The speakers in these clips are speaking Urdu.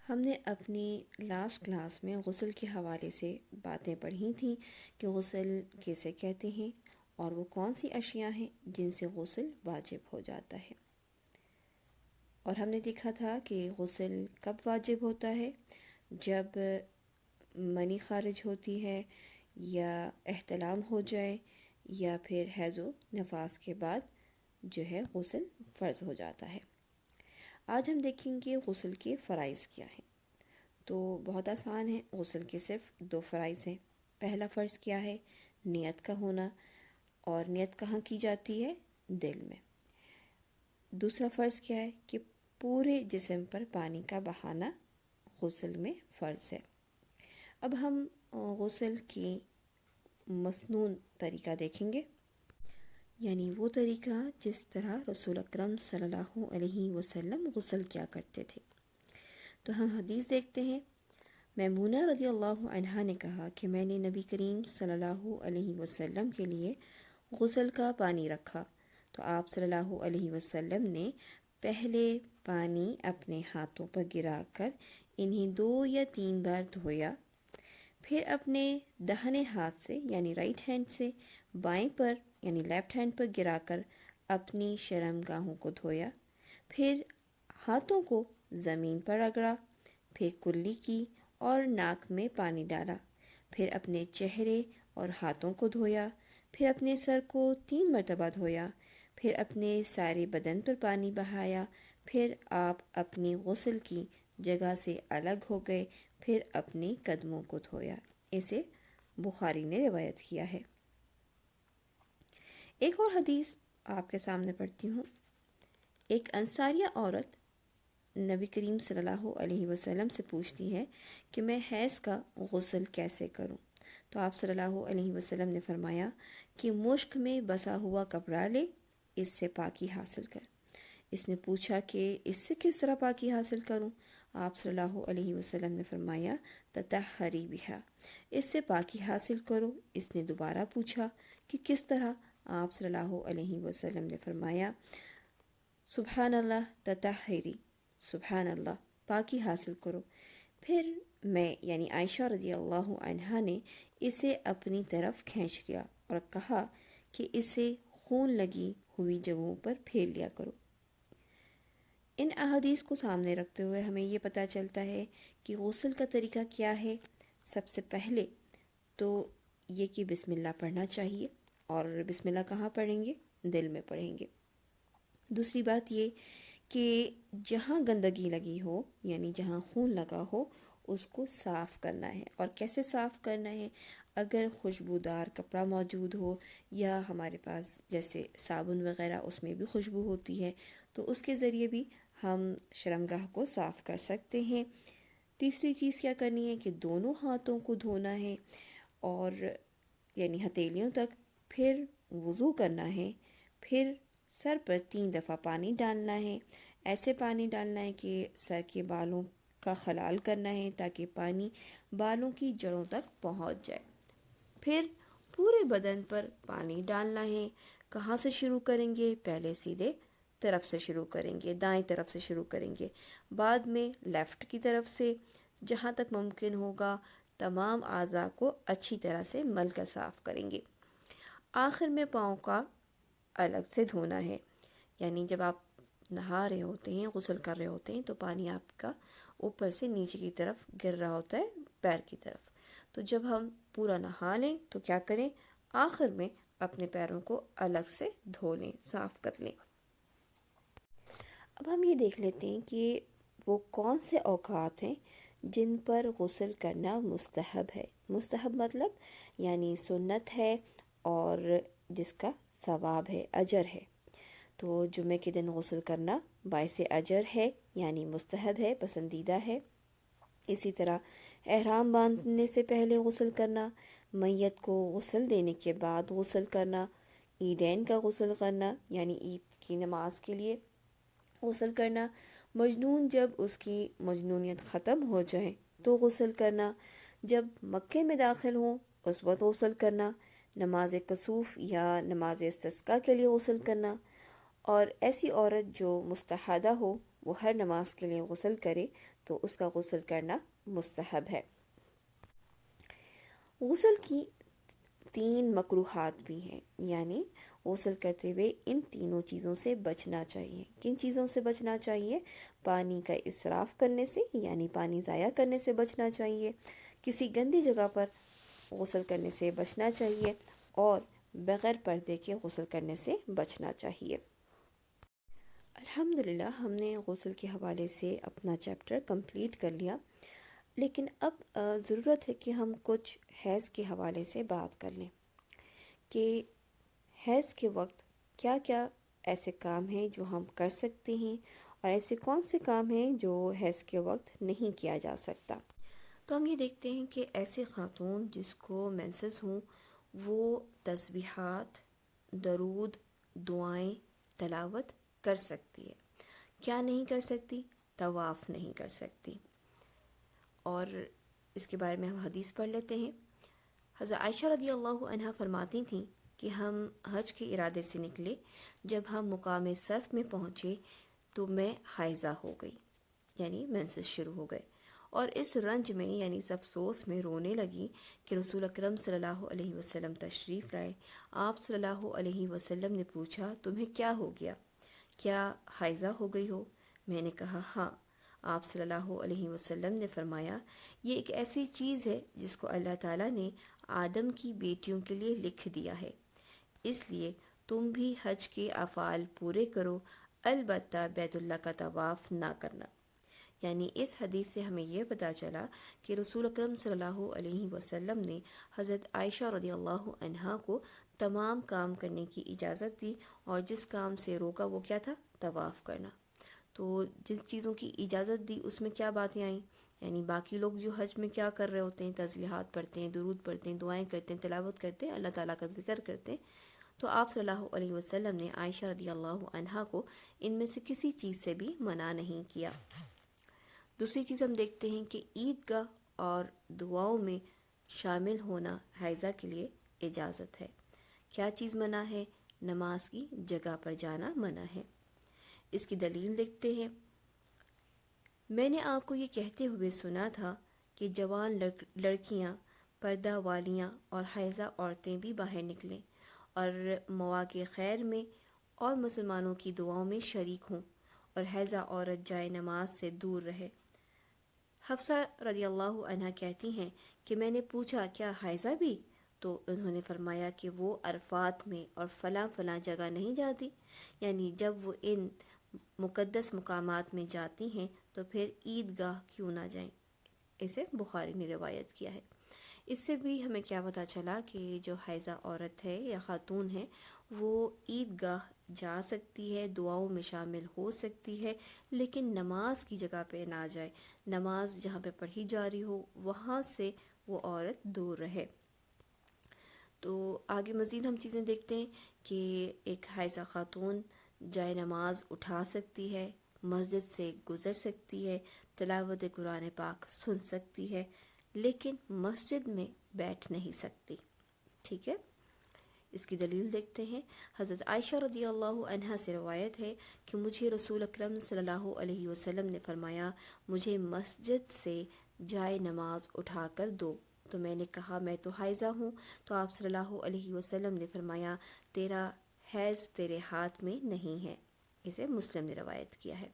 ہم نے اپنی لاسٹ کلاس میں غسل کے حوالے سے باتیں پڑھی تھیں کہ غسل کیسے کہتے ہیں اور وہ کون سی اشیاء ہیں جن سے غسل واجب ہو جاتا ہے۔ اور ہم نے دیکھا تھا کہ غسل کب واجب ہوتا ہے، جب منی خارج ہوتی ہے یا احتلام ہو جائے یا پھر حیض و نفاس کے بعد جو ہے غسل فرض ہو جاتا ہے۔ آج ہم دیکھیں گے غسل کے فرائض کیا ہیں۔ تو بہت آسان ہے، غسل کے صرف 2 فرائض ہیں۔ پہلا فرض کیا ہے؟ نیت کا ہونا، اور نیت کہاں کی جاتی ہے؟ دل میں۔ دوسرا فرض کیا ہے کہ پورے جسم پر پانی کا بہانا غسل میں فرض ہے۔ اب ہم غسل کی مسنون طریقہ دیکھیں گے، یعنی وہ طریقہ جس طرح رسول اکرم صلی اللہ علیہ وسلم غسل کیا کرتے تھے۔ تو ہم حدیث دیکھتے ہیں۔ میمونہ رضی اللہ عنہا نے کہا کہ میں نے نبی کریم صلی اللہ علیہ وسلم کے لیے غسل کا پانی رکھا تو آپ صلی اللہ علیہ وسلم نے پہلے پانی اپنے ہاتھوں پر گرا کر انہیں 2 یا 3 بار دھویا، پھر اپنے داہنے ہاتھ سے یعنی رائٹ ہینڈ سے بائیں پر یعنی لیفٹ ہینڈ پر گرا کر اپنی شرمگاہوں کو دھویا، پھر ہاتھوں کو زمین پر رگڑا، پھر کلی کی اور ناک میں پانی ڈالا، پھر اپنے چہرے اور ہاتھوں کو دھویا، پھر اپنے سر کو 3 مرتبہ دھویا، پھر اپنے سارے بدن پر پانی بہایا، پھر آپ اپنی غسل کی جگہ سے الگ ہو گئے، پھر اپنے قدموں کو دھویا۔ اسے بخاری نے روایت کیا ہے۔ ایک اور حدیث آپ کے سامنے پڑھتی ہوں۔ ایک انصاریہ عورت نبی کریم صلی اللہ علیہ وسلم سے پوچھتی ہے کہ میں حیض کا غسل کیسے کروں؟ تو آپ صلی اللہ علیہ وسلم نے فرمایا کہ مشک میں بسا ہوا کپڑا لے، اس سے پاکی حاصل کر۔ اس نے پوچھا کہ اس سے کس طرح پاکی حاصل کروں؟ آپ صلی اللہ علیہ وسلم نے فرمایا تطہری بہا، اس سے پاکی حاصل کرو۔ اس نے دوبارہ پوچھا کہ کس طرح؟ آپ صلی اللہ علیہ وسلم نے فرمایا سبحان اللہ تطہری، سبحان اللہ، پاکی حاصل کرو۔ پھر میں یعنی عائشہ رضی اللہ عنہا نے اسے اپنی طرف کھینچ لیا اور کہا کہ اسے خون لگی ہوئی جگہوں پر پھیر لیا کرو۔ ان احادیث کو سامنے رکھتے ہوئے ہمیں یہ پتہ چلتا ہے کہ غسل کا طریقہ کیا ہے۔ سب سے پہلے تو یہ کہ بسم اللہ پڑھنا چاہیے، اور بسم اللہ کہاں پڑھیں گے؟ دل میں پڑھیں گے۔ دوسری بات یہ کہ جہاں گندگی لگی ہو یعنی جہاں خون لگا ہو اس کو صاف کرنا ہے۔ اور کیسے صاف کرنا ہے؟ اگر خوشبودار کپڑا موجود ہو یا ہمارے پاس جیسے صابن وغیرہ اس میں بھی خوشبو ہوتی ہے تو اس کے ذریعے بھی ہم شرمگاہ کو صاف کر سکتے ہیں۔ تیسری چیز کیا کرنی ہے کہ دونوں ہاتھوں کو دھونا ہے، اور یعنی ہتھیلیوں تک، پھر وضو کرنا ہے، پھر سر پر 3 دفعہ پانی ڈالنا ہے۔ ایسے پانی ڈالنا ہے کہ سر کے بالوں کا خلال کرنا ہے تاکہ پانی بالوں کی جڑوں تک پہنچ جائے۔ پھر پورے بدن پر پانی ڈالنا ہے۔ کہاں سے شروع کریں گے؟ پہلے سیدھے طرف سے شروع کریں گے، دائیں طرف سے شروع کریں گے، بعد میں لیفٹ کی طرف سے، جہاں تک ممکن ہوگا تمام اعضاء کو اچھی طرح سے مل کر صاف کریں گے۔ آخر میں پاؤں کا الگ سے دھونا ہے، یعنی جب آپ نہا رہے ہوتے ہیں، غسل کر رہے ہوتے ہیں تو پانی آپ کا اوپر سے نیچے کی طرف گر رہا ہوتا ہے پیر کی طرف۔ تو جب ہم پورا نہا لیں تو کیا کریں؟ آخر میں اپنے پیروں کو الگ سے دھو لیں، صاف کر لیں۔ اب ہم یہ دیکھ لیتے ہیں کہ وہ کون سے اوقات ہیں جن پر غسل کرنا مستحب ہے۔ مستحب مطلب یعنی سنت ہے اور جس کا ثواب ہے، اجر ہے۔ تو جمعے کے دن غسل کرنا باعث اجر ہے، یعنی مستحب ہے، پسندیدہ ہے۔ اسی طرح احرام باندھنے سے پہلے غسل کرنا، میت کو غسل دینے کے بعد غسل کرنا، عیدین کا غسل کرنا یعنی عید کی نماز کے لیے غسل کرنا، مجنون جب اس کی مجنونیت ختم ہو جائے تو غسل کرنا، جب مکے میں داخل ہوں اس وقت غسل کرنا، نماز کسوف یا نماز استسقاء کے لیے غسل کرنا، اور ایسی عورت جو مستحاضہ ہو وہ ہر نماز کے لیے غسل کرے تو اس کا غسل کرنا مستحب ہے۔ غسل کی 3 مکروہات بھی ہیں، یعنی غسل کرتے ہوئے ان تینوں چیزوں سے بچنا چاہیے۔ کن چیزوں سے بچنا چاہیے؟ پانی کا اسراف کرنے سے، یعنی پانی ضائع کرنے سے بچنا چاہیے، کسی گندی جگہ پر غسل کرنے سے بچنا چاہیے، اور بغیر پردے کے غسل کرنے سے بچنا چاہیے۔ الحمدللہ ہم نے غسل کے حوالے سے اپنا چیپٹر کمپلیٹ کر لیا، لیکن اب ضرورت ہے کہ ہم کچھ حیض کے حوالے سے بات کر لیں کہ حیض کے وقت کیا کیا ایسے کام ہیں جو ہم کر سکتے ہیں، اور ایسے کون سے کام ہیں جو حیض کے وقت نہیں کیا جا سکتا۔ تو ہم یہ دیکھتے ہیں کہ ایسے خاتون جس کو مینسز ہوں وہ تسبیحات، درود، دعائیں، تلاوت کر سکتی ہے۔ کیا نہیں کر سکتی؟ طواف نہیں کر سکتی۔ اور اس کے بارے میں ہم حدیث پڑھ لیتے ہیں۔ حضرت عائشہ رضی اللہ عنہا فرماتی تھیں کہ ہم حج کے ارادے سے نکلے، جب ہم مقام صرف میں پہنچے تو میں حائضہ ہو گئی، یعنی مینسز شروع ہو گئے، اور اس رنج میں یعنی اس افسوس میں رونے لگی کہ رسول اکرم صلی اللہ علیہ وسلم تشریف لائے۔ آپ صلی اللہ علیہ وسلم نے پوچھا تمہیں کیا ہو گیا؟ کیا حائضہ ہو گئی ہو؟ میں نے کہا ہاں۔ آپ صلی اللہ علیہ وسلم نے فرمایا یہ ایک ایسی چیز ہے جس کو اللہ تعالیٰ نے آدم کی بیٹیوں کے لیے لکھ دیا ہے، اس لیے تم بھی حج کے افعال پورے کرو، البتہ بیت اللہ کا طواف نہ کرنا۔ یعنی اس حدیث سے ہمیں یہ پتہ چلا کہ رسول اکرم صلی اللہ علیہ وسلم نے حضرت عائشہ رضی اللہ عنہا کو تمام کام کرنے کی اجازت دی، اور جس کام سے روکا وہ کیا تھا؟ طواف کرنا۔ تو جن چیزوں کی اجازت دی اس میں کیا باتیں آئیں؟ یعنی باقی لوگ جو حج میں کیا کر رہے ہوتے ہیں، تسبیحات پڑھتے ہیں، درود پڑھتے ہیں، دعائیں کرتے ہیں، تلاوت کرتے ہیں، اللہ تعالیٰ کا ذکر کرتے ہیں، تو آپ صلی اللہ علیہ وسلم نے عائشہ رضی اللہ عنہا کو ان میں سے کسی چیز سے بھی منع نہیں کیا۔ دوسری چیز ہم دیکھتے ہیں کہ عیدگاہ اور دعاؤں میں شامل ہونا حائضہ کے لیے اجازت ہے۔ کیا چیز منع ہے؟ نماز کی جگہ پر جانا منع ہے۔ اس کی دلیل دیکھتے ہیں۔ میں نے آپ کو یہ کہتے ہوئے سنا تھا کہ جوان لڑکیاں، پردہ والیاں اور حائضہ عورتیں بھی باہر نکلیں اور مواقع خیر میں اور مسلمانوں کی دعاؤں میں شریک ہوں، اور حائضہ عورت جائے نماز سے دور رہے۔ حفصہ رضی اللہ عنہا کہتی ہیں کہ میں نے پوچھا کیا حائضہ بھی؟ تو انہوں نے فرمایا کہ وہ عرفات میں اور فلاں فلاں جگہ نہیں جاتی، یعنی جب وہ ان مقدس مقامات میں جاتی ہیں تو پھر عیدگاہ کیوں نہ جائیں۔ اسے بخاری نے روایت کیا ہے۔ اس سے بھی ہمیں کیا پتہ چلا کہ جو حائضہ عورت ہے یا خاتون ہے وہ عیدگاہ جا سکتی ہے، دعاؤں میں شامل ہو سکتی ہے، لیکن نماز کی جگہ پہ نہ جائے۔ نماز جہاں پہ پڑھی جا رہی ہو وہاں سے وہ عورت دور رہے۔ تو آگے مزید ہم چیزیں دیکھتے ہیں کہ ایک حائضہ خاتون جائے نماز اٹھا سکتی ہے، مسجد سے گزر سکتی ہے، تلاوت قرآن پاک سن سکتی ہے، لیکن مسجد میں بیٹھ نہیں سکتی۔ ٹھیک ہے، اس کی دلیل دیکھتے ہیں۔ حضرت عائشہ رضی اللہ عنہا سے روایت ہے کہ مجھے رسول اکرم صلی اللہ علیہ وسلم نے فرمایا مجھے مسجد سے جائے نماز اٹھا کر دو، تو میں نے کہا میں تو حائضہ ہوں، تو آپ صلی اللہ علیہ وسلم نے فرمایا تیرا حیض تیرے ہاتھ میں نہیں ہے۔ اسے مسلم نے روایت کیا ہے۔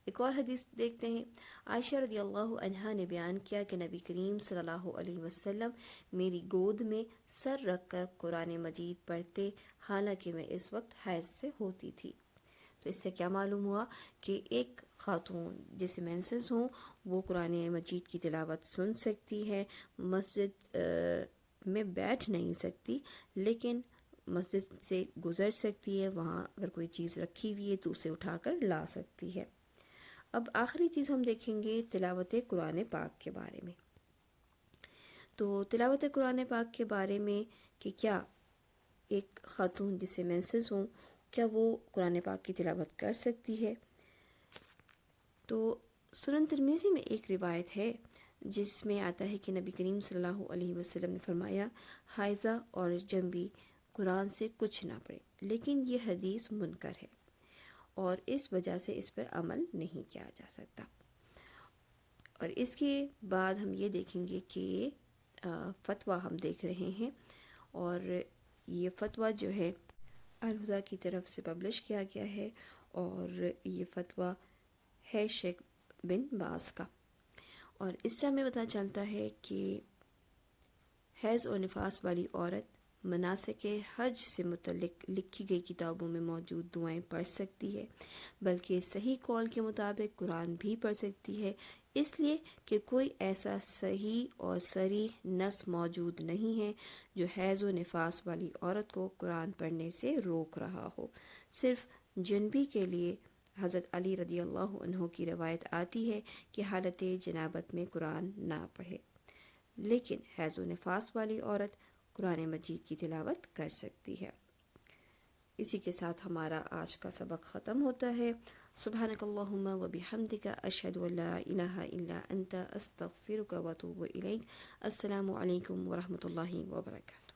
ایک اور حدیث دیکھتے ہیں۔ عائشہ رضی اللہ عنہا نے بیان کیا کہ نبی کریم صلی اللہ علیہ وسلم میری گود میں سر رکھ کر قرآن مجید پڑھتے، حالانکہ میں اس وقت حیض سے ہوتی تھی۔ تو اس سے کیا معلوم ہوا کہ ایک خاتون جسے مینسز ہوں وہ قرآن مجید کی تلاوت سن سکتی ہے، مسجد میں بیٹھ نہیں سکتی، لیکن مسجد سے گزر سکتی ہے، وہاں اگر کوئی چیز رکھی ہوئی ہے تو اسے اٹھا کر لا سکتی ہے۔ اب آخری چیز ہم دیکھیں گے تلاوت قرآن پاک کے بارے میں۔ تو تلاوت قرآن پاک کے بارے میں کہ کیا ایک خاتون جسے مینسز ہوں کیا وہ قرآن پاک کی تلاوت کر سکتی ہے؟ تو سنن ترمذی میں ایک روایت ہے جس میں آتا ہے کہ نبی کریم صلی اللہ علیہ وسلم نے فرمایا حائضہ اور جنبی قرآن سے کچھ نہ پڑھے، لیکن یہ حدیث منکر ہے اور اس وجہ سے اس پر عمل نہیں کیا جا سکتا۔ اور اس کے بعد ہم یہ دیکھیں گے کہ فتویٰ ہم دیکھ رہے ہیں، اور یہ فتویٰ جو ہے الہدا کی طرف سے پبلش کیا گیا ہے، اور یہ فتویٰ ہے شیخ بن باز کا۔ اور اس سے ہمیں پتہ چلتا ہے کہ حیض اور نفاس والی عورت مناسک حج سے متعلق لکھی گئی کتابوں میں موجود دعائیں پڑھ سکتی ہے، بلکہ صحیح قول کے مطابق قرآن بھی پڑھ سکتی ہے، اس لیے کہ کوئی ایسا صحیح اور صریح نص موجود نہیں ہے جو حیض و نفاس والی عورت کو قرآن پڑھنے سے روک رہا ہو۔ صرف جنبی کے لیے حضرت علی رضی اللہ عنہ کی روایت آتی ہے کہ حالت جنابت میں قرآن نہ پڑھے، لیکن حیض و نفاس والی عورت قرآن مجید کی تلاوت کر سکتی ہے۔ اسی کے ساتھ ہمارا آج کا سبق ختم ہوتا ہے۔ سبحانک اللہم و بحمدک، اشہد ان لا الہ الا انت، استغفرک و اتوب الیک۔ السلام علیکم ورحمۃ اللہ وبرکاتہ۔